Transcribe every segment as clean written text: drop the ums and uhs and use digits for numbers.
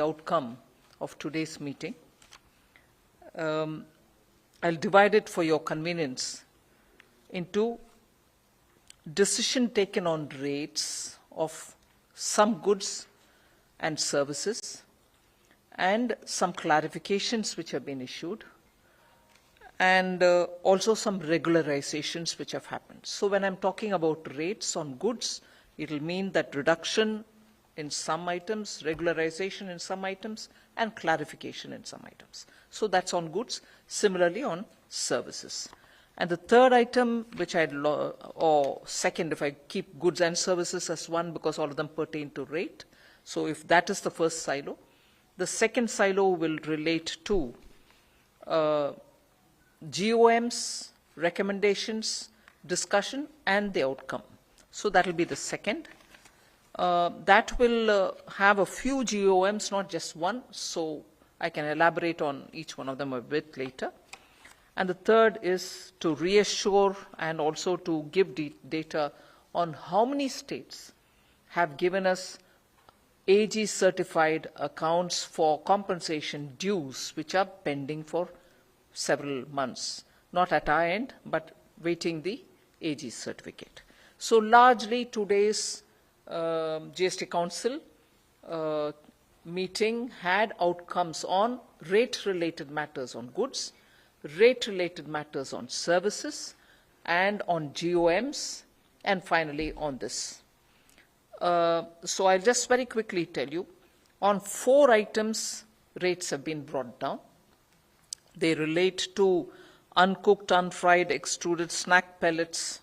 outcome of today's meeting. I'll divide it for your convenience into decision taken on rates of some goods and services and some clarifications which have been issued, and also some regularizations which have happened. So when I'm talking about rates on goods, it will mean that reduction in some items, regularization in some items, and clarification in some items. So that's on goods. Similarly on services. And the third item, which or second, if I keep goods and services as one, because all of them pertain to rate. So if that is the first silo, the second silo will relate to GOMs, recommendations, discussion, and the outcome. So that will be the second. That will have a few GOMs, not just one, so I can elaborate on each one of them a bit later. And the third is to reassure and also to give data on how many states have given us AG certified accounts for compensation dues which are pending for several months, not at our end, but waiting the AG certificate. So largely today's GST Council meeting had outcomes on rate-related matters on goods, rate-related matters on services, and on GOMs, and finally on this. So I'll just very quickly tell you, on 4 items, rates have been brought down. They relate to uncooked, unfried, extruded snack pellets,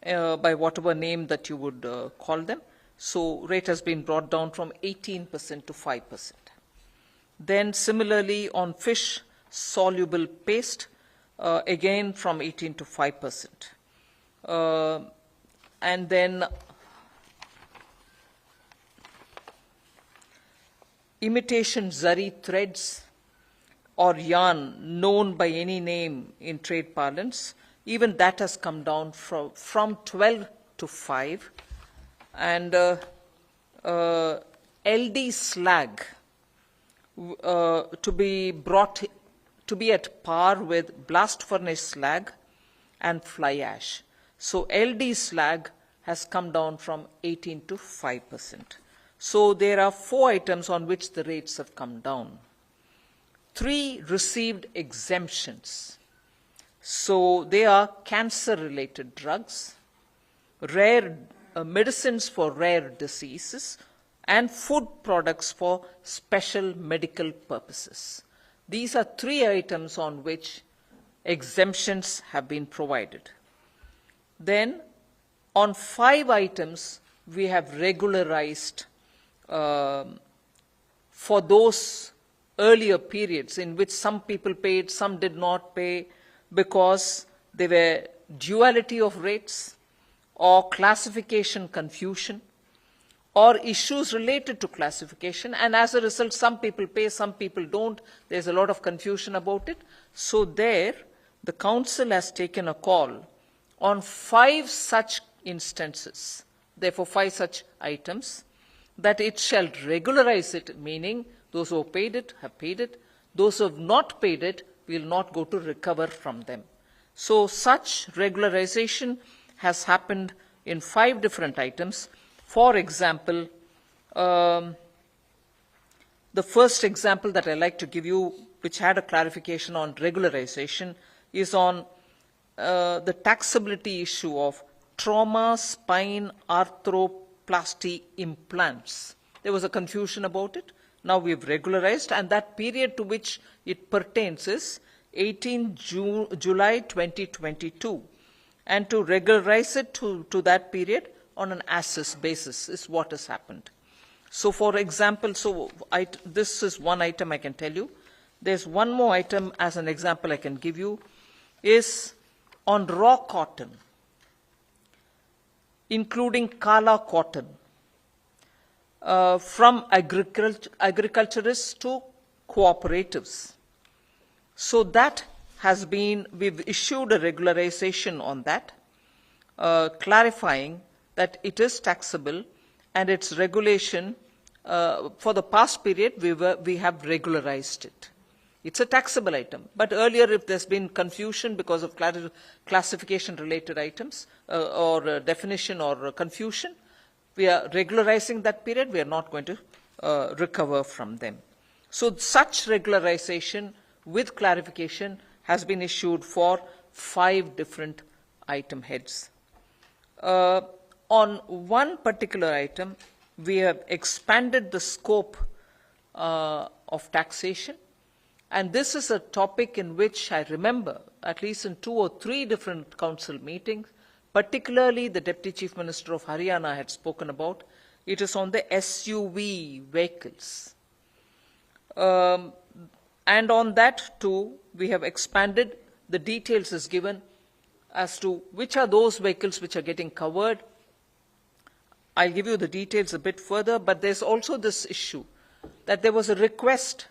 by whatever name that you would call them. So rate has been brought down from 18% to 5%. Then similarly on fish soluble paste, again from 18 to 5%. And then imitation zari threads or yarn known by any name in trade parlance, even that has come down from 12 to 5. And LD slag to be brought to be at par with blast furnace slag and fly ash. So LD slag has come down from 18 to 5%. So there are 4 items on which the rates have come down. 3 received exemptions. So they are cancer-related drugs, rare medicines for rare diseases, and food products for special medical purposes. These are 3 items on which exemptions have been provided. Then, on 5 items, we have regularized for those earlier periods in which some people paid, some did not pay, because there were duality of rates, or classification confusion, or issues related to classification, and as a result some people pay, some people don't. There's a lot of confusion about it. So there, the Council has taken a call on 5 such instances, therefore 5 such items, that it shall regularize it, meaning those who have paid it have paid it, those who have not paid it will not go to recover from them. So such regularization has happened in 5 different items. For example, the first example that I like to give you, which had a clarification on regularization, is on the taxability issue of trauma spine arthroplasty implants. There was a confusion about it. Now we've regularized, and that period to which it pertains is 18 July 2022. And to regularize it to that period on an as-is basis is what has happened. So for example, this is one item I can tell you. There's one more item as an example I can give you, is on raw cotton, including kala cotton, from agriculturists to cooperatives. So that has been, we've issued a regularization on that, clarifying that it is taxable and its regulation for the past period, we have regularized it. It's a taxable item. But earlier, if there's been confusion because of classification-related items or definition or confusion, we are regularizing that period. We are not going to recover from them. So such regularization with clarification has been issued for 5 different item heads. On one particular item, we have expanded the scope of taxation. And this is a topic in which I remember, at least in 2 or 3 different council meetings, particularly the Deputy Chief Minister of Haryana had spoken about. It is on the SUV vehicles. And on that too, we have expanded. The details is given as to which are those vehicles which are getting covered. I'll give you the details a bit further, but there's also this issue that there was a request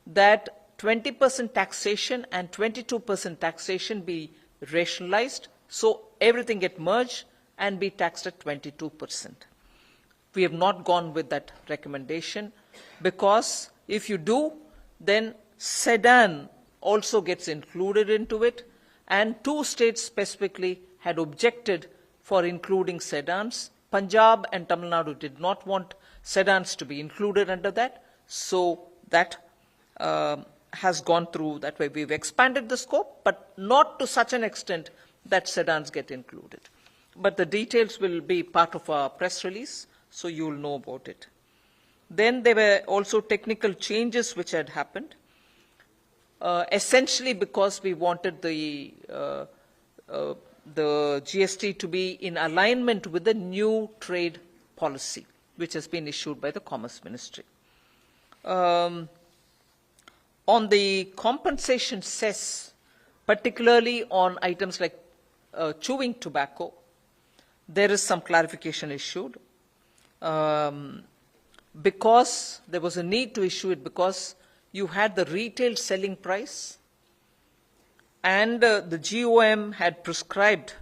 that 20% taxation and 22% taxation be rationalized, so everything get merged and be taxed at 22%. We have not gone with that recommendation because if you do, then sedan also gets included into it, and 2 states specifically had objected for including sedans. Punjab and Tamil Nadu did not want sedans to be included under that, so that has gone through that way. We've expanded the scope, but not to such an extent that sedans get included. But the details will be part of our press release, so you will know about it. Then there were also technical changes which had happened, essentially because we wanted the GST to be in alignment with the new trade policy, which has been issued by the Commerce Ministry. On the compensation cess, particularly on items like chewing tobacco, there is some clarification issued. Because there was a need to issue it because you had the retail selling price and the GOM had prescribed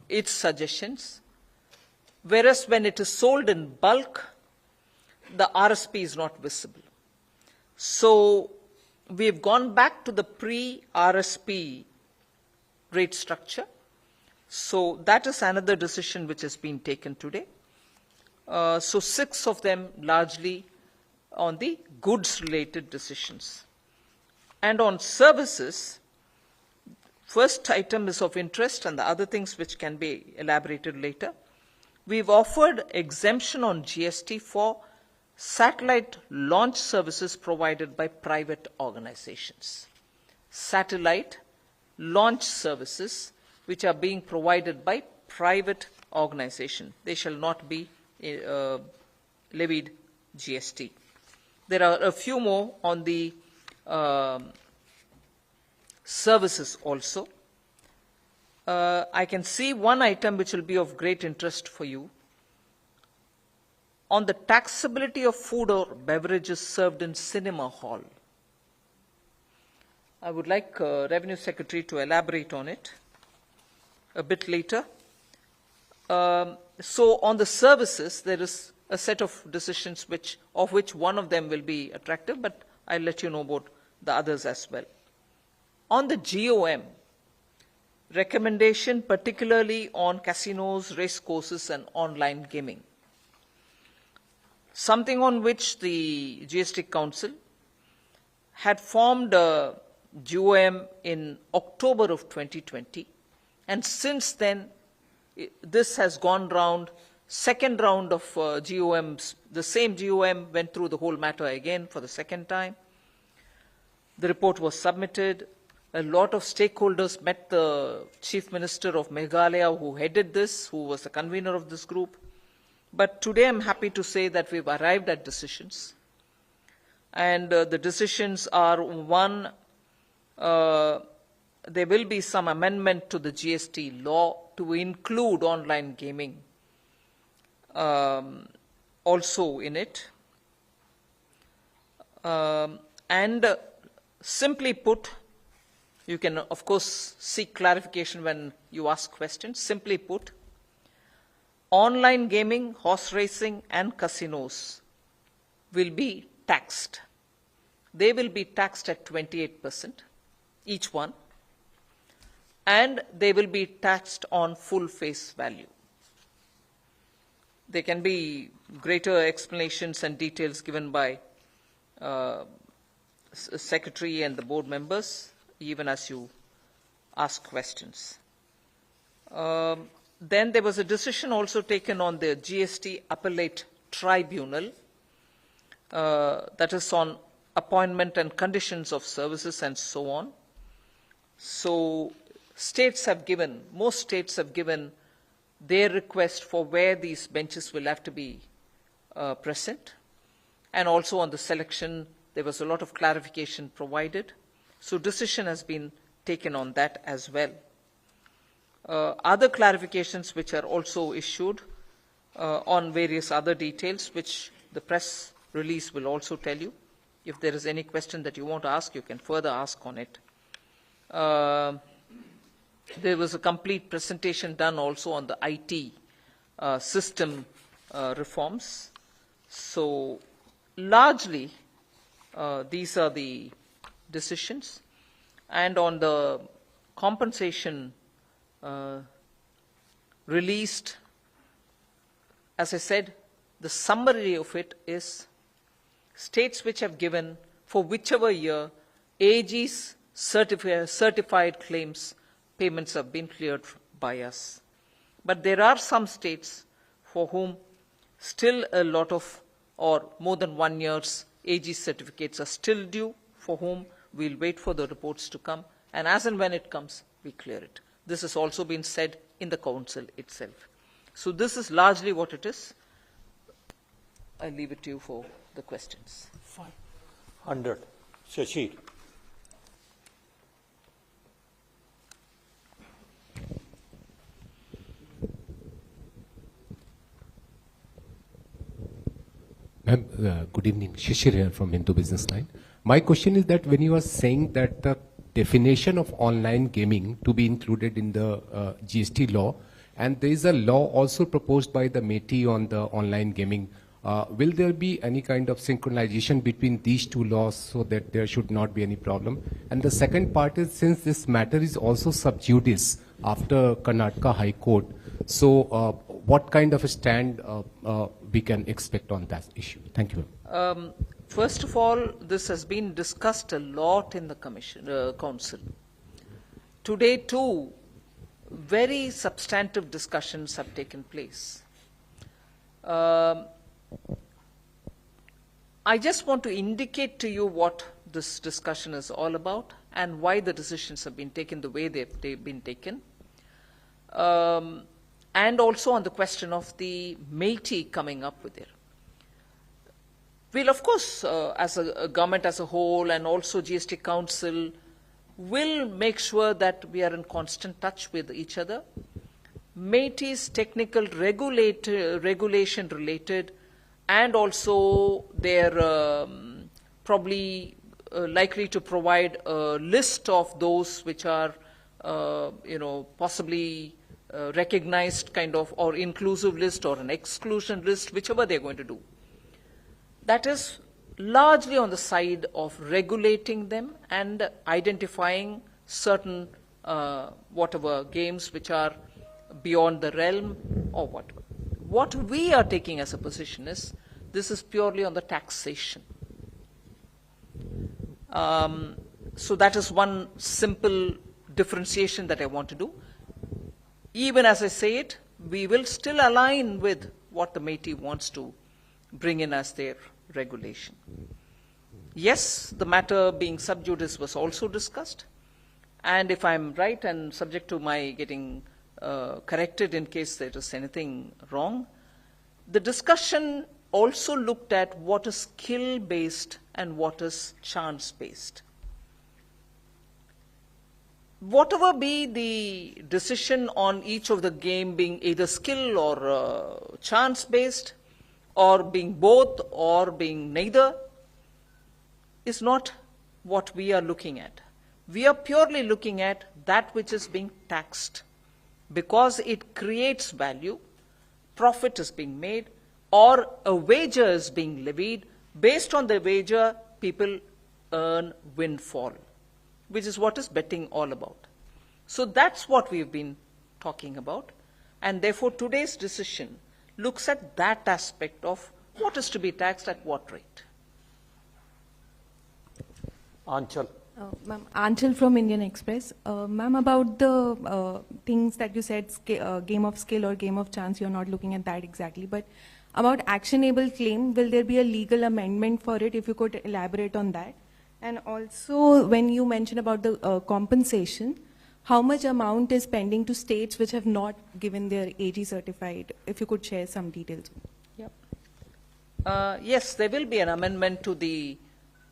its suggestions, whereas when it is sold in bulk, the RSP is not visible. So we've gone back to the pre-RSP rate structure. So that is another decision which has been taken today. So 6 of them largely on the goods-related decisions. And on services, first item is of interest and the other things which can be elaborated later. We've offered exemption on GST for satellite launch services provided by private organizations. Satellite launch services which are being provided by private organizations. They shall not be levied GST. There are a few more on the services also. I can see one item which will be of great interest for you. On the taxability of food or beverages served in cinema hall. I would like Revenue Secretary to elaborate on it a bit later. So on the services, there is a set of decisions of which one of them will be attractive, but I'll let you know about the others as well. On the GOM, recommendation particularly on casinos, race courses and online gaming. Something on which the GST Council had formed a GOM in October of 2020, and since then this has gone round, second round of GOMs. The same GOM went through the whole matter again for the second time. The report was submitted. A lot of stakeholders met the Chief Minister of Meghalaya who headed this, who was the convener of this group. But today I'm happy to say that we've arrived at decisions. And the decisions are, one, there will be some amendment to the GST law to include online gaming also in it. And simply put, you can of course seek clarification when you ask questions. Simply put, online gaming, horse racing, and casinos will be taxed. They will be taxed at 28%, each one, and they will be taxed on full face value. There can be greater explanations and details given by Secretary and the board members, even as you ask questions. Then there was a decision also taken on the GST Appellate Tribunal, that is on appointment and conditions of services and so on. So states have given, most states have given their request for where these benches will have to be present. And also on the selection, there was a lot of clarification provided. So decision has been taken on that as well. Other clarifications which are also issued on various other details, which the press release will also tell you. If there is any question that you want to ask, you can further ask on it. There was a complete presentation done also on the IT system reforms. So largely, these are the decisions. And on the compensation released, as I said, the summary of it is states which have given for whichever year AG's certified claims payments have been cleared by us. But there are some states for whom still a lot of, or more than 1 year's AG certificates are still due, for whom we'll wait for the reports to come, and as and when it comes, we clear it. This has also been said in the Council itself. So this is largely what it is. I leave it to you for the questions. Fine. 100. Shashi. Ma'am, good evening. Shishir here from Hindu Business Line. My question is that when you are saying that the definition of online gaming to be included in the GST law, and there is a law also proposed by the MeitY on the online gaming, will there be any kind of synchronization between these two laws so that there should not be any problem? And the second part is, since this matter is also sub judice after Karnataka High Court, so what kind of a stand we can expect on that issue? Thank you. First of all, this has been discussed a lot in the Council. Today too, very substantive discussions have taken place. I just want to indicate to you what this discussion is all about and why the decisions have been taken the way they've been taken. And also on the question of the MeitY coming up with it. We'll, of course, as a government as a whole and also GST Council, will make sure that we are in constant touch with each other. MeitY's technical regulation related, and also they're probably likely to provide a list of those which are, possibly recognized kind of, or inclusive list or an exclusion list, whichever they're going to do. That is largely on the side of regulating them and identifying certain whatever games which are beyond the realm or whatever. What we are taking as a position is, this is purely on the taxation. So that is one simple differentiation that I want to do. Even as I say it, we will still align with what the MeitY wants to bring in as their regulation. Yes, the matter being sub judice was also discussed, and if I'm right and subject to my getting corrected in case there is anything wrong, the discussion also looked at what is skill-based and what is chance-based. Whatever be the decision on each of the game being either skill or chance-based, or being both or being neither, is not what we are looking at. We are purely looking at that which is being taxed, because it creates value, profit is being made or a wager is being levied. Based on the wager, people earn windfall, which is what is betting all about. So that's what we've been talking about. And therefore, today's decision looks at that aspect of what is to be taxed at what rate. Anchal. Ma'am, Anchal from Indian Express. Ma'am, about the things that you said, game of skill or game of chance, you're not looking at that exactly. But about actionable claim, will there be a legal amendment for it? If you could elaborate on that. And also, when you mentioned about the compensation, how much amount is pending to states which have not given their AG certified? If you could share some details. Yep. Yes, there will be an amendment to the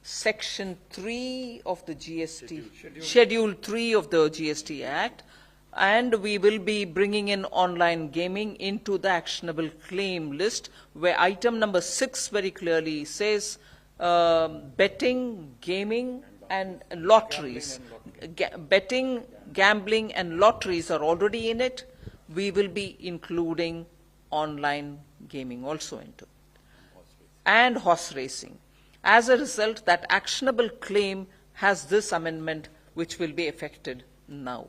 Section 3 of the GST, Schedule 3 of the GST Act, and we will be bringing in online gaming into the actionable claim list, where item number 6 very clearly says betting, gaming, and lotteries. Betting, gambling, and lotteries are already in it. We will be including online gaming also into it, and horse racing. As a result, that actionable claim has this amendment which will be effected now.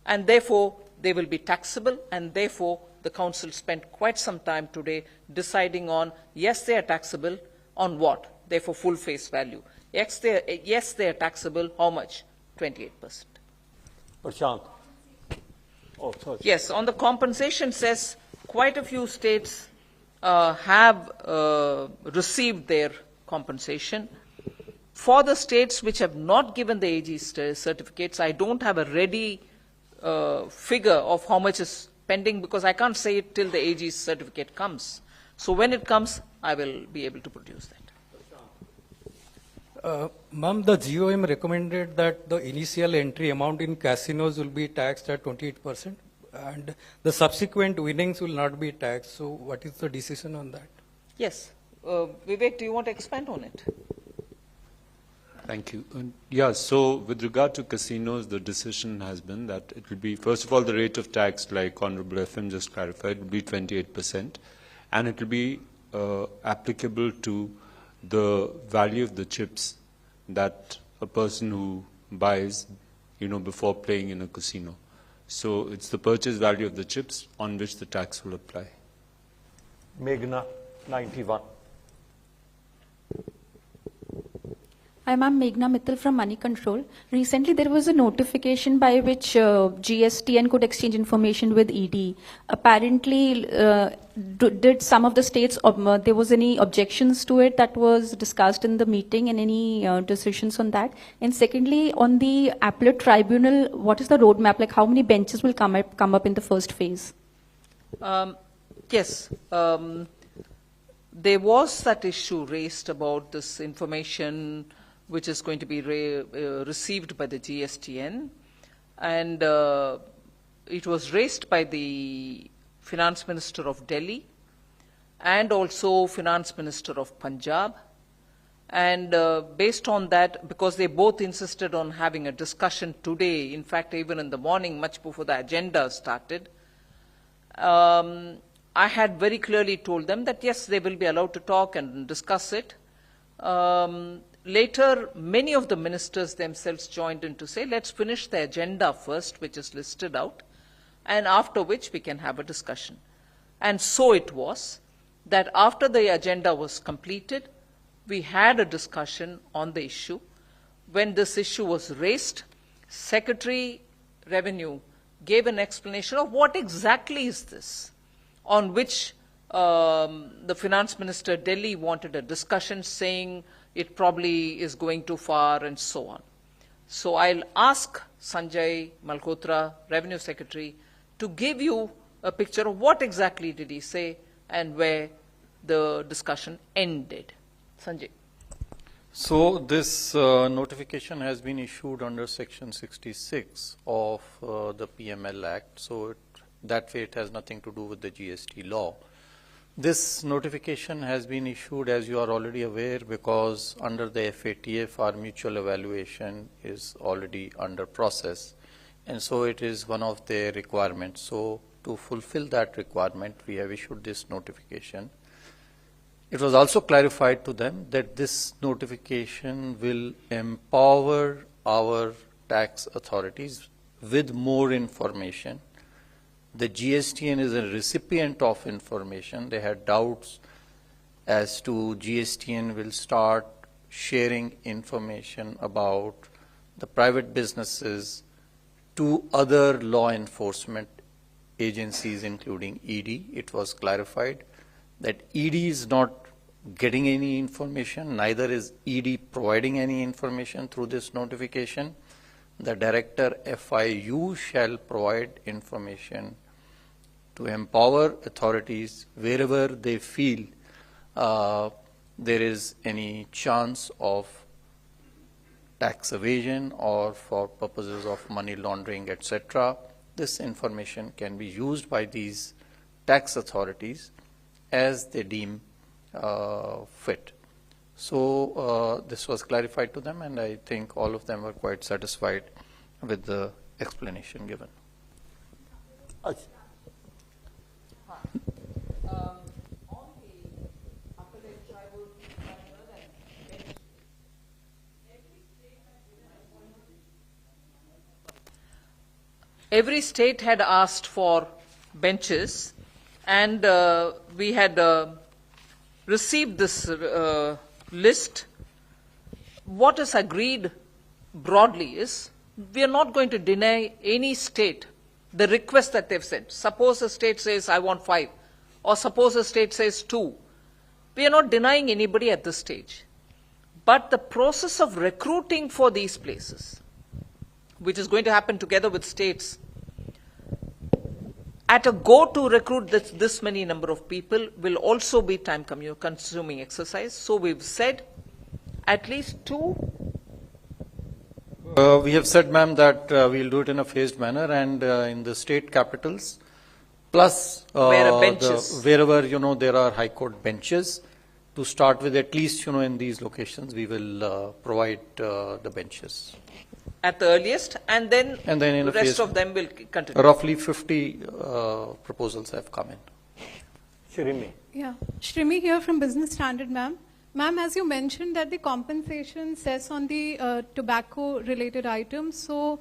And therefore, they will be taxable, and therefore, the Council spent quite some time today deciding on, yes, they are taxable, on what? Therefore, full face value. Yes, they are taxable, how much? 28%. Prashant. Oh, sorry. Yes, on the compensation says quite a few states have received their compensation. For the states which have not given the AG certificates, I don't have a ready figure of how much is pending, because I can't say it till the AG certificate comes. So when it comes, I will be able to produce that. Ma'am, the GOM recommended that the initial entry amount in casinos will be taxed at 28%, and the subsequent winnings will not be taxed. So what is the decision on that? Yes. Vivek, do you want to expand on it? Thank you. Yeah, so with regard to casinos, the decision has been that it will be, first of all, the rate of tax, like Honorable FM just clarified, will be 28%, and it will be applicable to the value of the chips that a person who buys, before playing in a casino. So it's the purchase value of the chips on which the tax will apply. Meghna, 91. I'm Meghna Mittal from Money Control. Recently, there was a notification by which GSTN could exchange information with ED. Apparently, did some of the states, there was any objections to it that was discussed in the meeting, and any decisions on that? And secondly, on the appellate tribunal, what is the roadmap? Like, how many benches will come up in the first phase? Yes. There was that issue raised about this information which is going to be received by the GSTN, and it was raised by the Finance Minister of Delhi and also Finance Minister of Punjab, and based on that, because they both insisted on having a discussion today, in fact even in the morning, much before the agenda started, I had very clearly told them that yes, they will be allowed to talk and discuss it. Later, many of the ministers themselves joined in to say, let's finish the agenda first, which is listed out, and after which we can have a discussion. And so it was that after the agenda was completed, we had a discussion on the issue. When this issue was raised, Secretary Revenue gave an explanation of what exactly is this, on which the Finance Minister Delhi wanted a discussion, saying it probably is going too far and so on. So I'll ask Sanjay Malhotra, Revenue Secretary, to give you a picture of what exactly did he say and where the discussion ended. Sanjay. So this notification has been issued under Section 66 of the PML Act. So that way it has nothing to do with the GST law. This notification has been issued, as you are already aware, because under the FATF our mutual evaluation is already under process, and so it is one of their requirements. So to fulfill that requirement, we have issued this notification. It was also clarified to them that this notification will empower our tax authorities with more information. The GSTN is a recipient of information. They had doubts as to GSTN will start sharing information about the private businesses to other law enforcement agencies, including ED. It was clarified that ED is not getting any information, neither is ED providing any information through this notification. The Director FIU shall provide information to empower authorities wherever they feel there is any chance of tax evasion or for purposes of money laundering, etc. This information can be used by these tax authorities as they deem fit. So this was clarified to them, and I think all of them were quite satisfied with the explanation given. अच्छा, every state had asked for benches, and we had received this list. What is agreed broadly is we are not going to deny any state the request that they've said. Suppose a state says, I want 5, or suppose a state says 2. We are not denying anybody at this stage. But the process of recruiting for these places, which is going to happen together with states, at a go to recruit this many number of people will also be time consuming exercise. So we've said at least 2. We have said, ma'am, that we'll do it in a phased manner, and in the state capitals, plus wherever there are high court benches, to start with, at least in these locations, we will provide the benches. At the earliest, and then in the rest of them will continue. Roughly 50 proposals have come in. Shrimi. Yeah, Shrimi here from Business Standard, ma'am. Ma'am, as you mentioned that the compensation cess on the tobacco-related items, so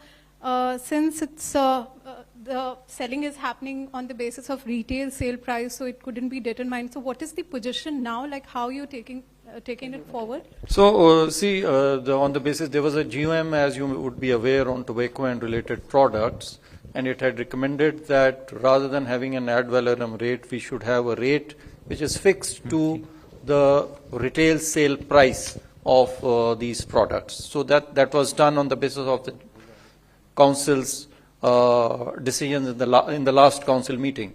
since it's the selling is happening on the basis of retail sale price, so it couldn't be determined. So what is the position now? Like how you're taking it forward? So see, on the basis there was a GUM, as you would be aware, on tobacco and related products, and it had recommended that rather than having an ad valorem rate, we should have a rate which is fixed to the retail sale price of these products. So that was done on the basis of the council's decisions in the last council meeting.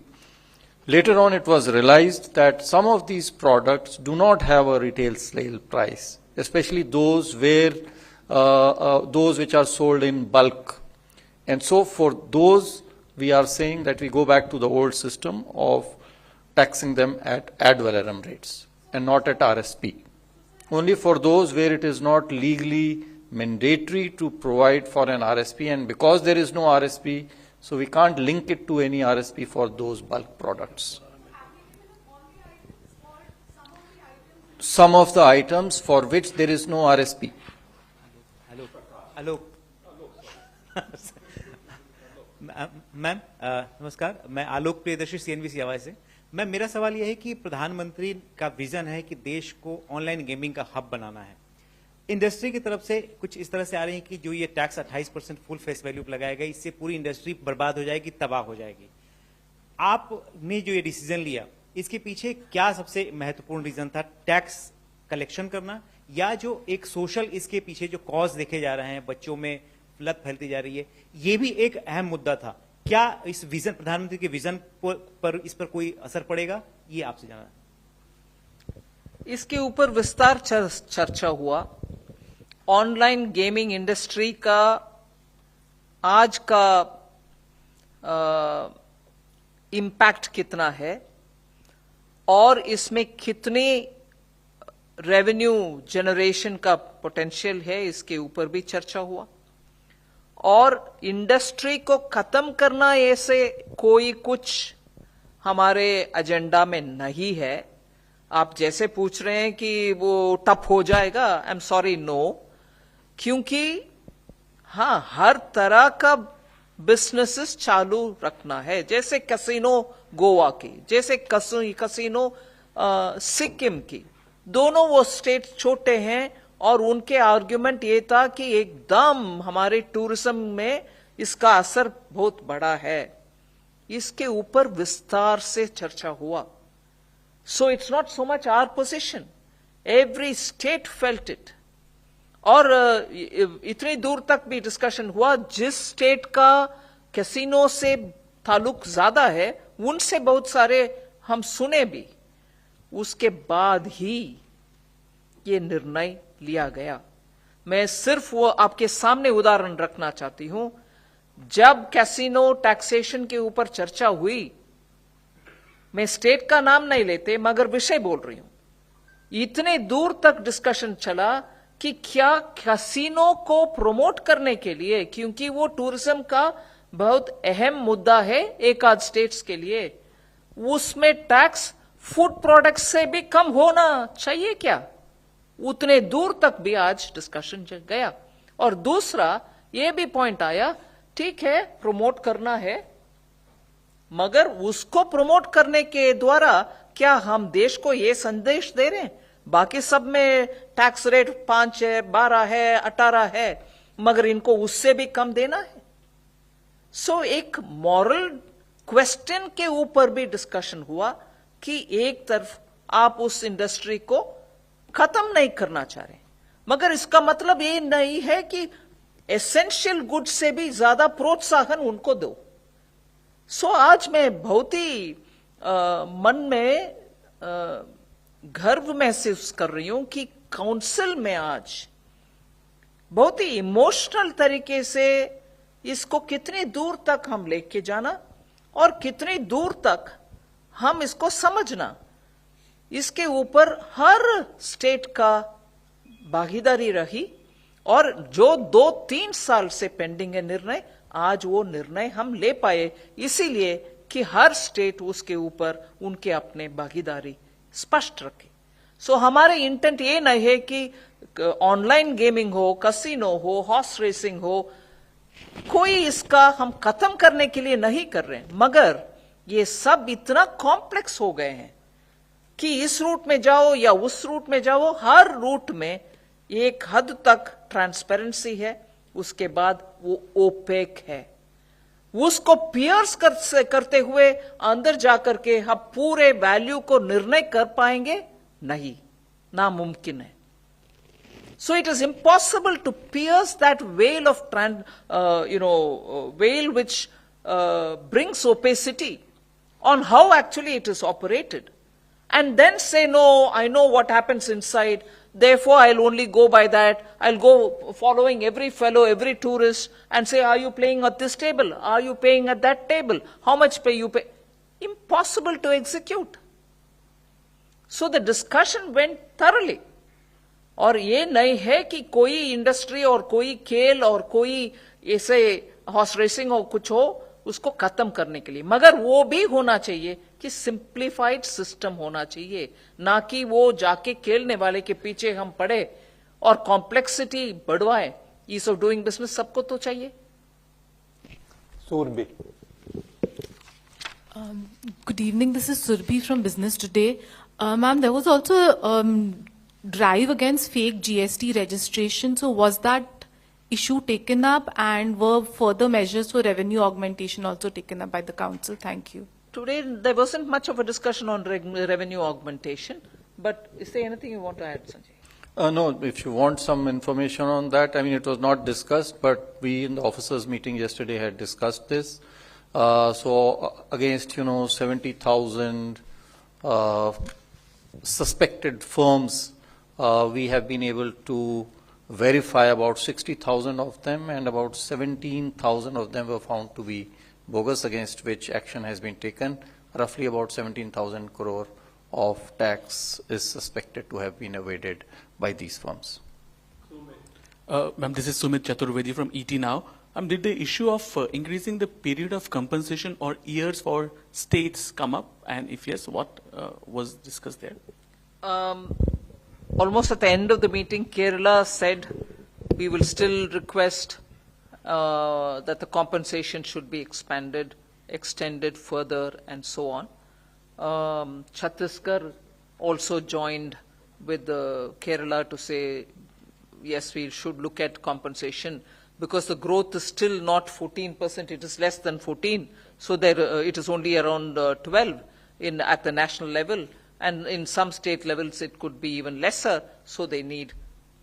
Later on, it was realized that some of these products do not have a retail sale price, especially those where those which are sold in bulk. And so for those, we are saying that we go back to the old system of taxing them at ad valorem rates and not at RSP. Only for those where it is not legally mandatory to provide for an RSP, and because there is no RSP, so we can't link it to any RSP for those bulk products. Some of the items for which there is no RSP. Hello. Ma'am नमस्कार, मैं आलोक Priyadarshi CNBC आवाज से। Ma'am, मेरा सवाल यह है कि प्रधानमंत्री का विजन है कि देश को ऑनलाइन गेमिंग का हब बनाना है। इंडस्ट्री की तरफ से कुछ इस तरह से आ रही है कि जो ये टैक्स 28% फुल फेस वैल्यू लगाएगा, इससे पूरी इंडस्ट्री बर्बाद हो जाएगी, तबाह हो जाएगी। आपने जो ये डिसीजन लिया, इसके पीछे क्या सबसे महत्वपूर्ण रीजन था? टैक्स कलेक्शन करना, या जो एक सोशल इसके पीछे जो कॉज देखे जा रहे हैं, बच्चों में लत फैलती जा रही है, ये भी एक अहम मुद्दा था। क्या इस विजन, प्रधानमंत्री के विजन पर इस पर कोई असर पड़ेगा? ये आपसे जानना है। इसके ऊपर विस्तार चर्चा हुआ। ऑनलाइन गेमिंग इंडस्ट्री का आज का इम्पैक्ट कितना है और इसमें कितने रेवेन्यू जनरेशन का पोटेंशियल है, इसके ऊपर भी चर्चा हुआ। और इंडस्ट्री को खत्म करना ऐसे कोई कुछ हमारे एजेंडा में नहीं है। आप जैसे पूछ रहे हैं कि वो टफ हो जाएगा, आई एम सॉरी, नो, क्योंकि हाँ, हर तरह का बिजनेसेस चालू रखना है, जैसे कैसीनो गोवा की, जैसे कैसीनो सिक्किम की। दोनों वो स्टेट छोटे हैं और उनके आर्ग्यूमेंट ये था कि एकदम हमारे टूरिज्म में इसका असर बहुत बड़ा है। इसके ऊपर विस्तार से चर्चा हुआ। So it's not so much our position, every state felt it. और इतनी दूर तक भी डिस्कशन हुआ, जिस स्टेट का कैसीनो से ताल्लुक ज्यादा है उनसे बहुत सारे हम सुने भी, उसके बाद ही ये निर्णय लिया गया। मैं सिर्फ वो आपके सामने उदाहरण रखना चाहती हूं। जब कैसीनो टैक्सेशन के ऊपर चर्चा हुई, मैं स्टेट का नाम नहीं लेते मगर विषय बोल रही हूं, इतने दूर तक डिस्कशन चला कि क्या कैसीनो को प्रमोट करने के लिए, क्योंकि वो टूरिज्म का बहुत अहम मुद्दा है एक आध स्टेट्स के लिए, उसमें टैक्स फूड प्रोडक्ट्स से भी कम होना चाहिए क्या? उतने दूर तक भी आज डिस्कशन गया। और दूसरा ये भी पॉइंट आया, ठीक है प्रमोट करना है, मगर उसको प्रमोट करने के द्वारा क्या हम देश को ये संदेश दे रहे हैं बाकी सब में टैक्स रेट 5 है, 12 है, 18 है, मगर इनको उससे भी कम देना है? सो एक मॉरल क्वेश्चन के ऊपर भी डिस्कशन हुआ कि एक तरफ आप उस इंडस्ट्री को खत्म नहीं करना चाह रहे, मगर इसका मतलब ये नहीं है कि एसेंशियल गुड्स से भी ज्यादा प्रोत्साहन उनको दो। सो आज मैं बहुत ही मन में गर्व महसूस कर रही हूं कि काउंसिल में आज बहुत ही इमोशनल तरीके से इसको कितनी दूर तक हम लेके जाना और कितनी दूर तक हम इसको समझना, इसके ऊपर हर स्टेट का भागीदारी रही। और जो 2-3 साल से पेंडिंग है निर्णय, आज वो निर्णय हम ले पाए, इसीलिए कि हर स्टेट उसके ऊपर उनके अपने भागीदारी स्पष्ट रखे। सो हमारे इंटेंट ये नहीं है कि ऑनलाइन गेमिंग हो, कैसीनो हो, हॉर्स रेसिंग हो, कोई इसका हम खत्म करने के लिए नहीं कर रहे हैं, मगर ये सब इतना कॉम्प्लेक्स हो गए हैं कि इस रूट में जाओ या उस रूट में जाओ, हर रूट में एक हद तक ट्रांसपेरेंसी है, उसके बाद वो ओपेक है। उसको पियर्स करते हुए अंदर जाकर के हम पूरे वैल्यू को निर्णय कर पाएंगे नहीं, नामुमकिन है। So it is impossible to pierce that veil of veil which brings opacity on how actually it is operated, and then say, no, I know what happens inside, therefore I'll only go by that. I'll go following every fellow, every tourist, and say, are you playing at this table? Are you paying at that table? How much pay you pay? Impossible to execute. So the discussion went thoroughly. और ये नहीं है कि कोई industry और कोई खेल और कोई ऐसे हॉर्स रेसिंग हो कुछ हो उसको खत्म करने के लिए, मगर वो भी होना चाहिए कि सिंप्लीफाइड सिस्टम होना चाहिए, ना कि वो जाके खेलने वाले के पीछे हम पड़े और कॉम्प्लेक्सिटी बढ़वाए। ईज ऑफ डूइंग बिजनेस सबको तो चाहिए। Surbi. Good evening, this is Surbi from Business Today. Ma'am, there was also drive against fake GST registration. So was that issue taken up, and were further measures for revenue augmentation also taken up by the council? Thank you. Today there wasn't much of a discussion on revenue augmentation, but is there anything you want to add, Sanjay? No, if you want some information on that, I mean, it was not discussed, but we in the officers meeting yesterday had discussed this. So against, 70,000 suspected firms, we have been able to verify about 60,000 of them, and about 17,000 of them were found to be bogus, against which action has been taken. Roughly about 17,000 crore of tax is suspected to have been evaded by these firms. Ma'am, this is Sumit Chaturvedi from ET Now. Did the issue of increasing the period of compensation or years for states come up? And if yes, what was discussed there? Almost at the end of the meeting, Kerala said we will still request that the compensation should be extended further, and so on. Chhattisgarh also joined with Kerala to say, yes, we should look at compensation, because the growth is still not 14%, it is less than 14. So it is only around 12 at the national level. And in some state levels, it could be even lesser. So they need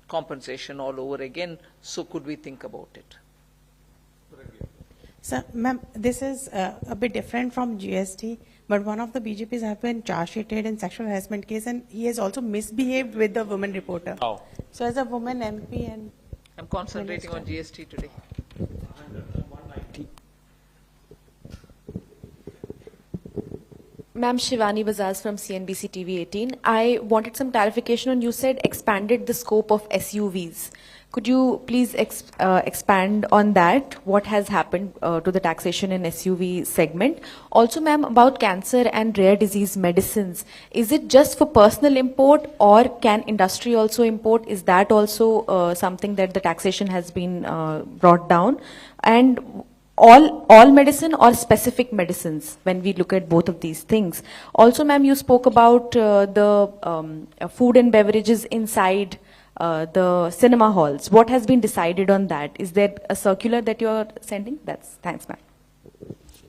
compensation all over again. So could we think about it? So, ma'am, this is a bit different from GST, but one of the BJPs have been charge sheeted in sexual harassment case, and he has also misbehaved with the woman reporter. Oh. So, as a woman MP and I'm concentrating on GST today. Ma'am, Shivani Bajaj from CNBC-TV18. I wanted some clarification on, you said expanded the scope of SUVs. Could you please expand on that? What has happened to the taxation in SUV segment? Also, ma'am, about cancer and rare disease medicines. Is it just for personal import, or can industry also import? Is that also something that the taxation has been brought down? And all medicine or specific medicines when we look at both of these things? Also, ma'am, you spoke about the food and beverages inside the cinema halls. What has been decided on that? Is there a circular that you are sending? Thanks, ma'am.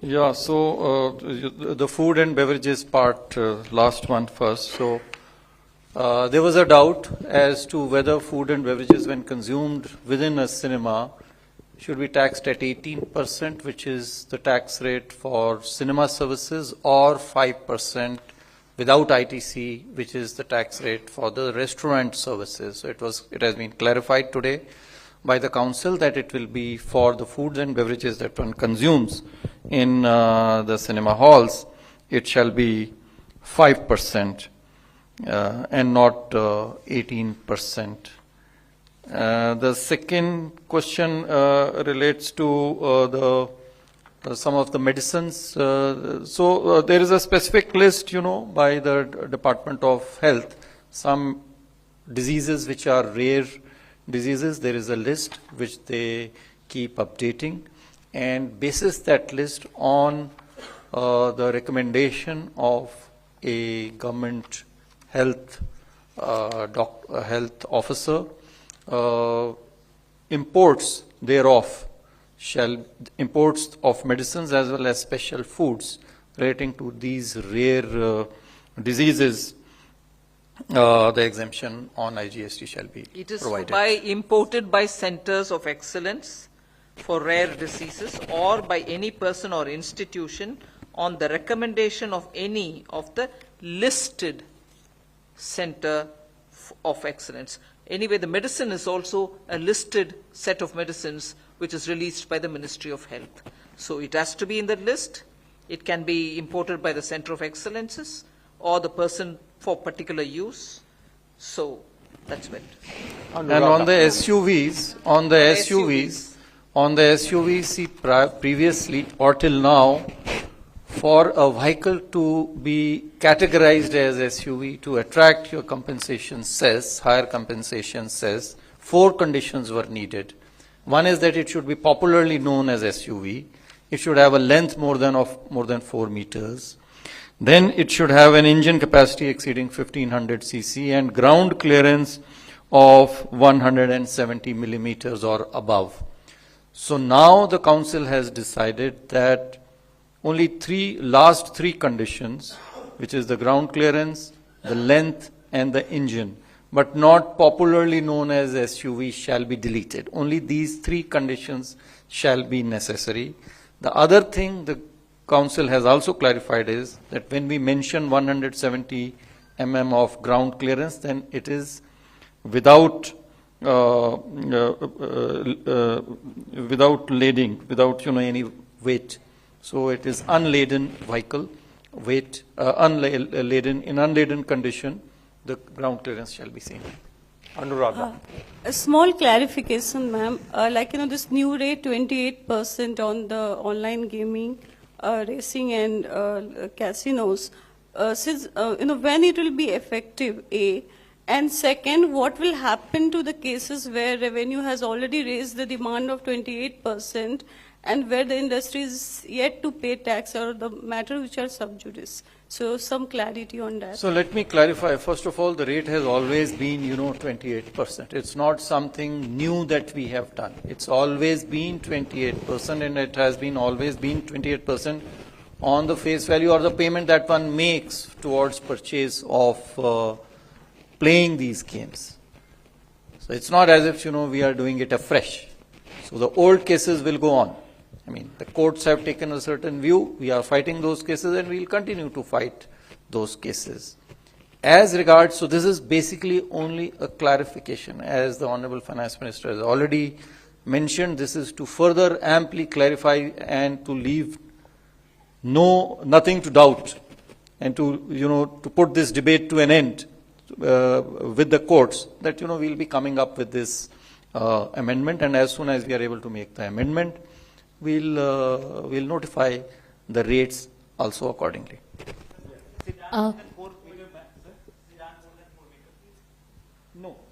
Yeah, so the food and beverages part, last one first. So there was a doubt as to whether food and beverages, when consumed within a cinema, should be taxed at 18%, which is the tax rate for cinema services, or 5% without ITC, which is the tax rate for the restaurant services. So it has been clarified today by the council that it will be for the foods and beverages that one consumes in the cinema halls, it shall be 5% and not 18%. The second question relates to some of the medicines. So there is a specific list, by the Department of Health. Some diseases which are rare diseases, there is a list which they keep updating, and basis that list on the recommendation of a government health health officer, imports of medicines as well as special foods relating to these rare diseases, the exemption on IGST shall be provided. It is imported by centers of excellence for rare diseases, or by any person or institution on the recommendation of any of the listed center of excellence. Anyway, the medicine is also a listed set of medicines which is released by the Ministry of Health. So it has to be in the list. It can be imported by the Center of Excellences or the person for particular use. So that's it. And on the SUVs, see, previously or till now, for a vehicle to be categorized as SUV to attract your compensation cess, higher compensation cess, 4 conditions were needed. One is that it should be popularly known as SUV. It should have a length more than 4 meters. Then it should have an engine capacity exceeding 1500 cc and ground clearance of 170 millimeters or above. So now the council has decided that only last three conditions, which is the ground clearance, the length, and the engine, but not popularly known as SUV, shall be deleted. Only these 3 conditions shall be necessary. The other thing the council has also clarified is that when we mention 170 mm of ground clearance, then it is without lading, without any weight. So it is unladen vehicle, weight, unladen, in unladen condition, the ground clearance shall be seen. Anuradha. A small clarification, ma'am. This new rate, 28% on the online gaming, racing and casinos. Since, when it will be effective, A? And second, what will happen to the cases where revenue has already raised the demand of 28% and where the industry is yet to pay tax, or the matter which are sub judice? So some clarity on that. So let me clarify. First of all, the rate has always been, 28%. It's not something new that we have done. It's always been 28%, and it has been always been 28% on the face value or the payment that one makes towards purchase of playing these games. So it's not as if, we are doing it afresh. So the old cases will go on. I mean, the courts have taken a certain view. We are fighting those cases, and we will continue to fight those cases. As regards, so this is basically only a clarification. As the Honorable Finance Minister has already mentioned, this is to further amply clarify and to leave nothing to doubt, and to, to put this debate to an end with the courts, that, we'll be coming up with this amendment, and as soon as we are able to make the amendment, we'll notify the rates also accordingly. No,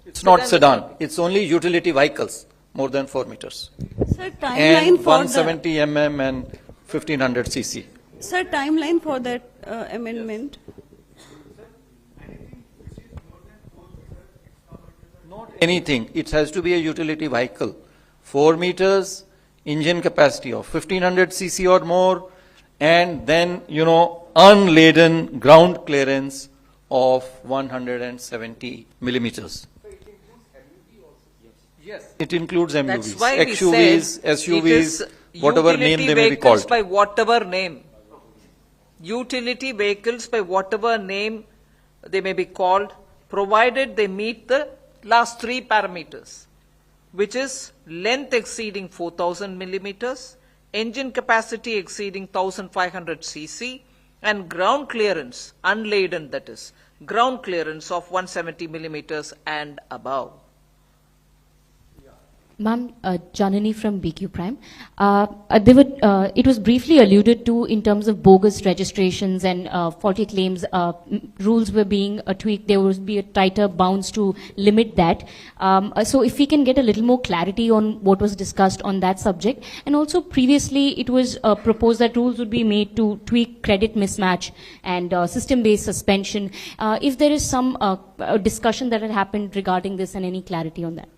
it's not sedan. It's only utility vehicles more than 4 meters. Sir, And timeline for 170 mm and 1500 cc. Sir, timeline for that amendment. Not anything. It has to be a utility vehicle. 4 meters, engine capacity of 1500 cc or more, and then, unladen ground clearance of 170 millimeters. Yes, it includes MUVs, That's why we XUVs, said SUVs, it is whatever name they may be called. By whatever name. Utility vehicles by whatever name they may be called, provided they meet the last 3 parameters, which is length exceeding 4000 millimeters, engine capacity exceeding 1500 cc, and ground clearance, unladen that is, ground clearance of 170 millimeters and above. Ma'am, Janani from BQ Prime. It was briefly alluded to in terms of bogus registrations and faulty claims. Rules were being tweaked. There would be a tighter bounds to limit that. So if we can get a little more clarity on what was discussed on that subject. And also previously it was proposed that rules would be made to tweak credit mismatch and system-based suspension. If there is some discussion that had happened regarding this and any clarity on that.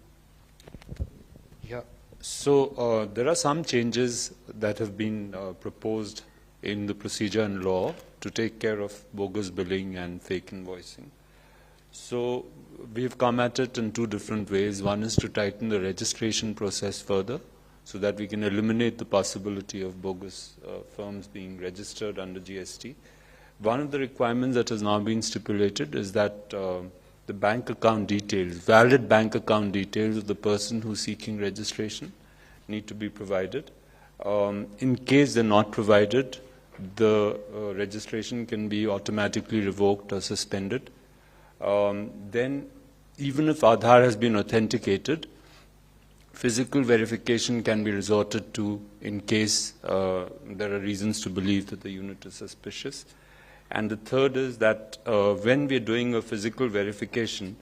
So there are some changes that have been proposed in the procedure and law to take care of bogus billing and fake invoicing. So we've come at it in 2 different ways. One is to tighten the registration process further so that we can eliminate the possibility of bogus firms being registered under GST. One of the requirements that has now been stipulated is that the bank account details, valid bank account details of the person who's seeking registration need to be provided. In case they're not provided, the registration can be automatically revoked or suspended. Then, even if Aadhaar has been authenticated, physical verification can be resorted to in case there are reasons to believe that the unit is suspicious. And the third is that when we are doing a physical verification,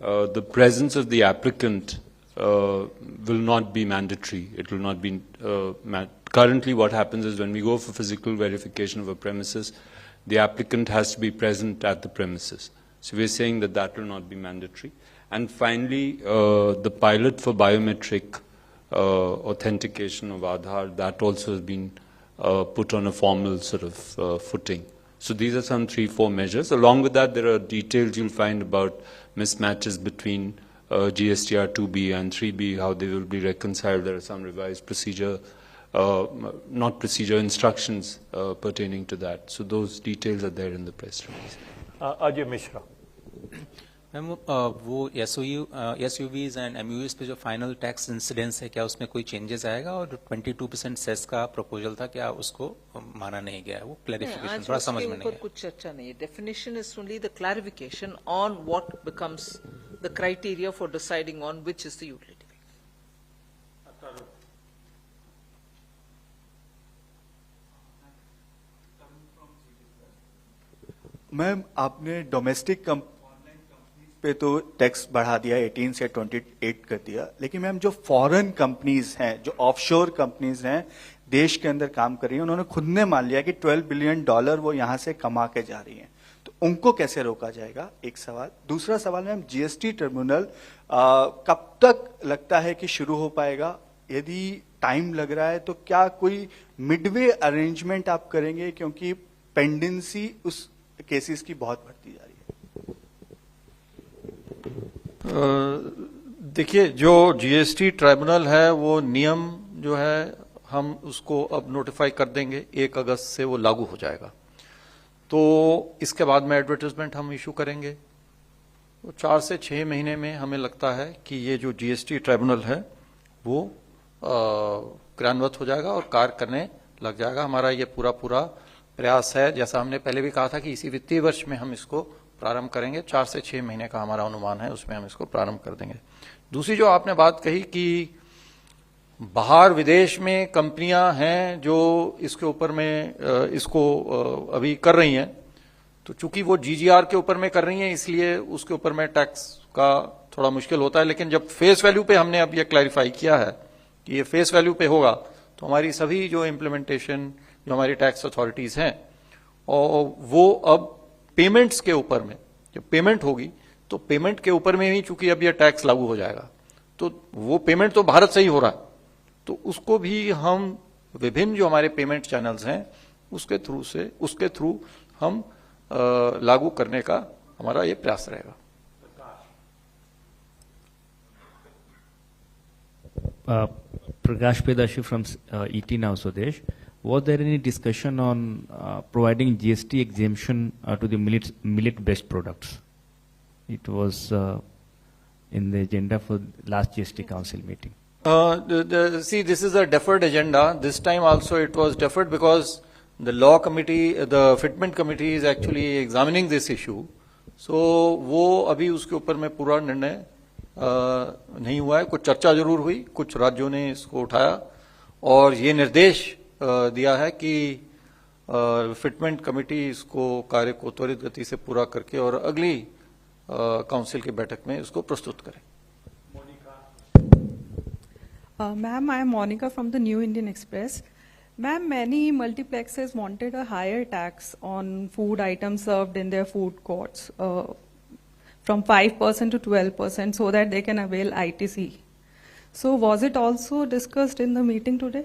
the presence of the applicant will not be mandatory. It will not be currently what happens is when we go for physical verification of a premises, the applicant has to be present at the premises. So we are saying that that will not be mandatory. And finally, the pilot for biometric authentication of Aadhaar, that also has been put on a formal sort of footing. So these are some 3-4 measures. Along with that, there are details you'll find about mismatches between GSTR 2B and 3B, how they will be reconciled. There are some revised procedure, instructions pertaining to that. So those details are there in the press release. Ajay Mishra. Ma'am वो SUVs and MUVs पे जो final tax incidence है क्या उसमें कोई changes आएगा और 22% cess का प्रपोजल था क्या उसको माना नहीं गया है वो क्लैरिफिकेशन थोड़ा समझ में नहीं है कुछ चर्चा नहीं है definition is only the clarification on what becomes the criteria for deciding on which is the utility. Ma'am, आपने डोमेस्टिक पे तो टैक्स बढ़ा दिया, 18 से 28 कर दिया, लेकिन मैम जो फॉरेन कंपनीज हैं, जो ऑफशोर कंपनीज हैं, देश के अंदर काम कर रही हैं, उन्होंने खुद ने मान लिया कि $12 बिलियन वो यहां से कमा के जा रही हैं, तो उनको कैसे रोका जाएगा? एक सवाल। दूसरा सवाल मैम, जीएसटी टर्मिनल कब तक लगता है कि शुरू हो पाएगा? यदि टाइम लग रहा है तो क्या कोई मिडवे अरेंजमेंट आप करेंगे, क्योंकि पेंडेंसी उस केसेस की बहुत बढ़ती जा रही है? देखिए, जो जीएसटी ट्राइब्यूनल है वो नियम जो है हम उसको अब नोटिफाई कर देंगे, 1 अगस्त से वो लागू हो जाएगा। तो इसके बाद में एडवर्टाइजमेंट हम इशू करेंगे। तो 4 से 6 महीने में हमें लगता है कि ये जो जीएसटी ट्राइब्यूनल है वो क्रियान्वित हो जाएगा और कार्य करने लग जाएगा। हमारा ये पूरा प्रयास है, जैसा हमने पहले भी कहा था कि इसी वित्तीय वर्ष में हम इसको प्रारंभ करेंगे। 4 से 6 महीने का हमारा अनुमान है, उसमें हम इसको प्रारंभ कर देंगे। दूसरी जो आपने बात कही कि बाहर विदेश में कंपनियां हैं जो इसके ऊपर में इसको अभी कर रही हैं, तो चूंकि वो जीजीआर के ऊपर में कर रही हैं इसलिए उसके ऊपर में टैक्स का थोड़ा मुश्किल होता है। लेकिन जब फेस वैल्यू पे हमने अब ये क्लैरिफाई किया है कि ये फेस वैल्यू पे होगा, तो हमारी सभी जो इम्प्लीमेंटेशन जो हमारी टैक्स अथॉरिटीज हैं और वो अब पेमेंट्स के ऊपर में, जब पेमेंट होगी तो पेमेंट के ऊपर में ही चूंकि अब यह टैक्स लागू हो जाएगा, तो वो पेमेंट तो भारत से ही हो रहा है, तो उसको भी हम विभिन्न जो हमारे पेमेंट चैनल्स हैं उसके थ्रू हम लागू करने का हमारा ये प्रयास रहेगा। Prakash Pedashi from ET Now Swadesh. Was there any discussion on providing GST exemption to the millet-based products? It was in the agenda for last GST Council meeting. See, this is a deferred agenda. This time also it was deferred because the law committee, the fitment committee is actually examining this issue. So वो अभी उसके ऊपर में पूरा निर्णय नहीं हुआ है। कुछ चर्चा जरूर हुई, कुछ राज्यों ने इसको उठाया और ये निर्देश दिया है कि फिटमेंट कमेटी इसको कार्य को त्वरित गति से पूरा करके और अगली काउंसिल की बैठक में इसको प्रस्तुत करें। Ma'am, I am Monica from the New Indian Express. Ma'am, many multiplexes wanted a higher tax on food items served in their food courts, from 5% to 12%, so that they can avail ITC. So was it also discussed in the meeting today?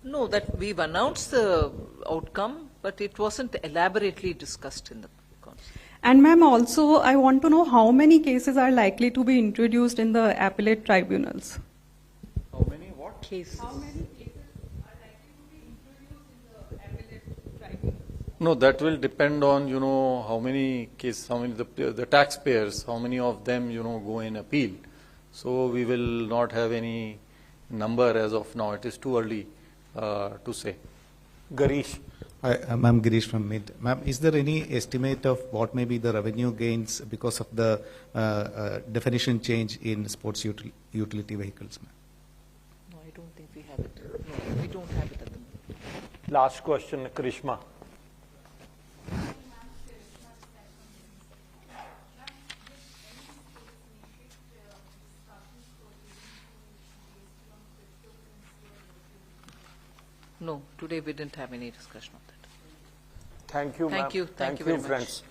No, that we've announced the outcome, but it wasn't elaborately discussed in the council. And ma'am, also I want to know how many cases are likely to be introduced in the appellate tribunals? How many what? Cases. How many cases are likely to be introduced in the appellate tribunals? No, that will depend on, how many cases, how many the taxpayers, how many of them, go in appeal. So we will not have any number as of now. It is too early to say. Garish. Ma'am, Girish from MID. Ma'am, is there any estimate of what may be the revenue gains because of the definition change in sports utility vehicles, ma'am? No, I don't think we have it. No, we don't have it at the moment. Last question, Karishma. No, today we didn't have any discussion on that. Thank you, ma'am. Thank you. Thank you very much. friends.